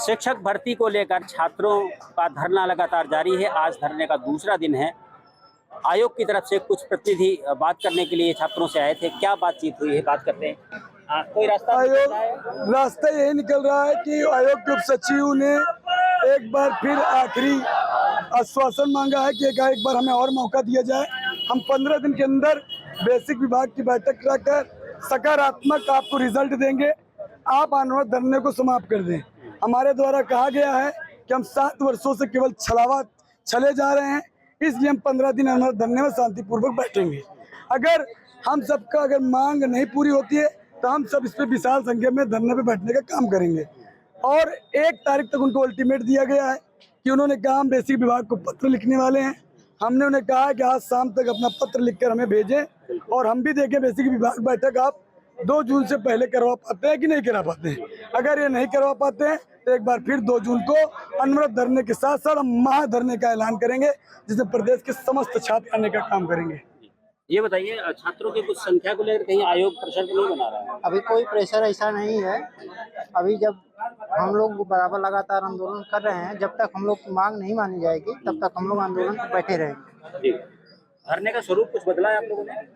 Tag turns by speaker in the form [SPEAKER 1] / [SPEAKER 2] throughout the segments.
[SPEAKER 1] शिक्षक भर्ती को लेकर छात्रों का धरना लगातार जारी है। आज धरने का दूसरा दिन है। आयोग की तरफ से कुछ प्रतिनिधि बात करने के लिए छात्रों से आए थे। क्या बातचीत हुई है, बात करते हैं। कोई रास्ता
[SPEAKER 2] रास्ता यही निकल रहा है कि आयोग के उप सचिव ने एक बार फिर आखिरी आश्वासन मांगा है कि एक बार हमें और मौका दिया जाए। हम 15 दिन के अंदर बेसिक विभाग की बैठक कराकर सकारात्मक आपको रिजल्ट देंगे। आप आंदोलन धरने को समाप्त कर दें। हमारे द्वारा कहा गया है कि हम 7 वर्षों से केवल छले जा रहे हैं, इसलिए हम 15 दिन आंदोलन धरने में शांतिपूर्वक बैठेंगे। अगर हम सबका मांग नहीं पूरी होती है तो हम सब इस पे विशाल संख्या में धरने पे बैठने का काम करेंगे। और 1 तारीख तक उनको अल्टीमेट दिया गया है कि उन्होंने कहा हम बेसिक विभाग को पत्र लिखने वाले हैं। हमने उन्हें कहा है कि आज शाम तक अपना पत्र लिखकर हमें भेजें और हम भी देखें बेसिक विभाग बैठक आप 2 जून से पहले करवा पाते हैं कि नहीं करा पाते हैं। अगर ये नहीं करवा पाते हैं तो एक बार फिर 2 जून को अनवरत धरने के साथ साथ हम महाधरने का ऐलान करेंगे, जिसमें प्रदेश के समस्त छात्र आने का काम करेंगे।
[SPEAKER 1] ये बताइए, छात्रों की कुछ संख्या को लेकर कहीं आयोग प्रेशर नहीं बना रहा है?
[SPEAKER 3] अभी कोई प्रेशर ऐसा नहीं है। अभी जब हम लोग बराबर लगातार आंदोलन कर रहे हैं, जब तक हम लोग की मांग नहीं मानी जाएगी तब तक हम लोग आंदोलन पर बैठे रहेंगे।
[SPEAKER 1] धरने का स्वरूप कुछ बदला है आप लोगों ने?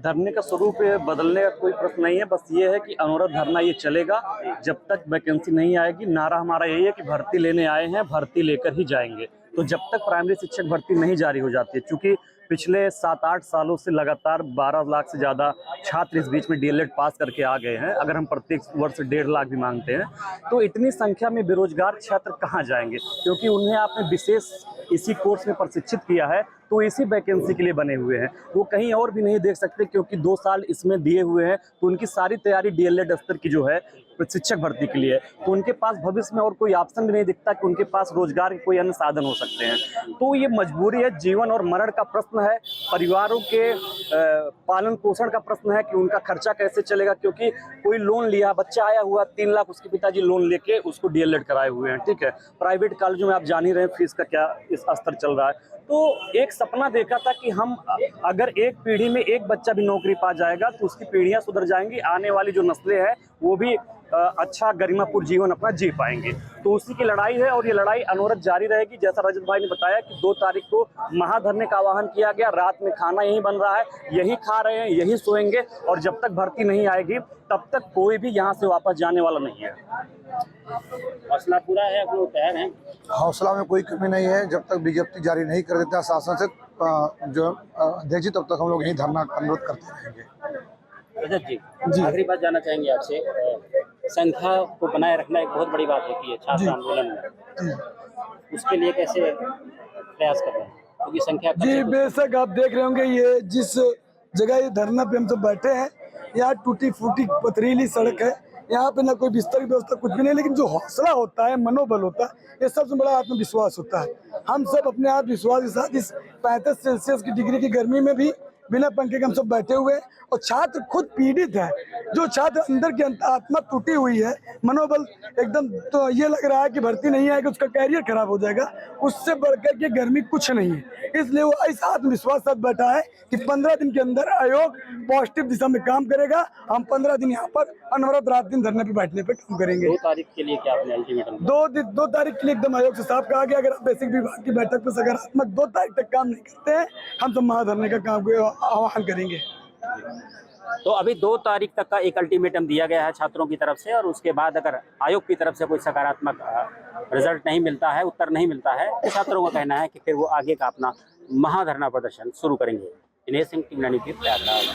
[SPEAKER 4] धरने का स्वरूप बदलने का कोई प्रश्न नहीं है। बस ये है कि अनवरत धरना ये चलेगा जब तक वैकेंसी नहीं आएगी। नारा हमारा यही है कि भर्ती लेने आए हैं, भर्ती लेकर ही जाएंगे। तो जब तक प्राइमरी शिक्षक भर्ती नहीं जारी हो जाती है, चूंकि पिछले 7-8 सालों से लगातार 12 लाख से ज़्यादा छात्र इस बीच में डीएलएड पास करके आ गए हैं। अगर हम प्रत्येक वर्ष 1.5 लाख भी मांगते हैं तो इतनी संख्या में बेरोजगार छात्र कहाँ जाएंगे, क्योंकि उन्हें आपने विशेष इसी कोर्स में प्रशिक्षित किया है तो इसी वैकेंसी के लिए बने हुए हैं। वो कहीं और भी नहीं देख सकते, क्योंकि 2 साल इसमें दिए हुए हैं तो उनकी सारी तैयारी डीएलएड स्तर की जो है शिक्षक भर्ती के लिए, तो उनके पास भविष्य में और कोई ऑप्शन भी नहीं दिखता कि उनके पास रोजगार के कोई अन्य साधन हो सकते हैं। तो ये मजबूरी है, जीवन और मरण का प्रश्न है, परिवारों के पालन पोषण का प्रश्न है कि उनका खर्चा कैसे चलेगा। क्योंकि कोई लोन लिया, बच्चा आया हुआ 3 लाख उसके पिताजी लोन लेके उसको डीएलएड कराए हुए हैं। ठीक है, प्राइवेट कॉलेजों में आप जान ही रहे हैं फीस का क्या इस स्तर चल रहा है। तो एक सपना देखा था कि हम अगर एक पीढ़ी में एक बच्चा भी नौकरी पा जाएगा तो उसकी पीढ़ियां सुधर जाएंगी, आने वाली जो नस्लें हैं वो भी अच्छा गरिमापूर्ण जीवन अपना जी पाएंगे। तो उसी की लड़ाई है और ये लड़ाई अनवरत जारी रहेगी। जैसा रजत भाई ने बताया कि 2 तारीख को महाधरने का आह्वान किया गया। रात में खाना यहीं बन रहा है, यहीं खा रहे हैं, यहीं सोएंगे और जब तक भर्ती नहीं आएगी तब तक कोई भी यहाँ से वापस जाने वाला नहीं है।
[SPEAKER 1] हौसला पूरा है, आप लोग तैयार हैं?
[SPEAKER 5] हौसला में कोई कमी नहीं है। जब तक विज्ञप्ति जारी नहीं कर देता शासन से जो अध्यक्ष जी, तब तक हम लोग यही धरना अनुरोध करते रहेंगे।
[SPEAKER 1] रजत जी, आखिरी बात जानना चाहेंगे आपसे। संख्या को बनाए रखना एक बहुत बड़ी बात होती है छात्र आंदोलन में, उसके लिए कैसे प्रयास कर रहे हैं? क्योंकि संख्या
[SPEAKER 2] जी बेशक आप देख रहे होंगे, ये जिस जगह ये धरना पे हम सब बैठे हैं, यहाँ टूटी फूटी पथरीली सड़क है। यहाँ पे ना कोई बिस्तर की व्यवस्था, कुछ भी नहीं, लेकिन जो हौसला होता है, मनोबल होता है, ये सबसे बड़ा आत्मविश्वास होता है। हम सब अपने आत्मविश्वास के साथ इस 35 सेल्सियस की डिग्री की गर्मी में भी बिना पंखे के हम सब बैठे हुए हैं। और छात्र खुद पीड़ित है, जो छात्र अंदर की आत्मा टूटी हुई है, मनोबल एकदम, तो ये लग रहा है कि भर्ती नहीं आएगा उसका कैरियर खराब हो जाएगा। उससे बढ़कर के गर्मी कुछ नहीं है, इसलिए वो इस आत्मविश्वास साथ बैठा है कि 15 दिन के अंदर आयोग पॉजिटिव दिशा में काम करेगा। हम 15 दिन यहाँ पर अनवरत रात दिन धरने पे बैठने पे काम करेंगे।
[SPEAKER 1] 2 तारीख के लिए क्या आपने अल्टीमेटम?
[SPEAKER 2] 2 तारीख के लिए एकदम आयोग से साफ कहा गया, अगर आप बेसिक विभाग की बैठक पर सकारात्मक 2 तारीख तक काम नहीं करते हैं, हम सब महाधरने का काम आह्वान करेंगे।
[SPEAKER 1] तो अभी 2 तारीख तक का एक अल्टीमेटम दिया गया है छात्रों की तरफ से, और उसके बाद अगर आयोग की तरफ से कोई सकारात्मक रिजल्ट नहीं मिलता है, उत्तर नहीं मिलता है, तो छात्रों का कहना है कि फिर वो आगे का अपना महाधरना प्रदर्शन शुरू करेंगे। Dinesh Singh, team 9 news, Prayagraj.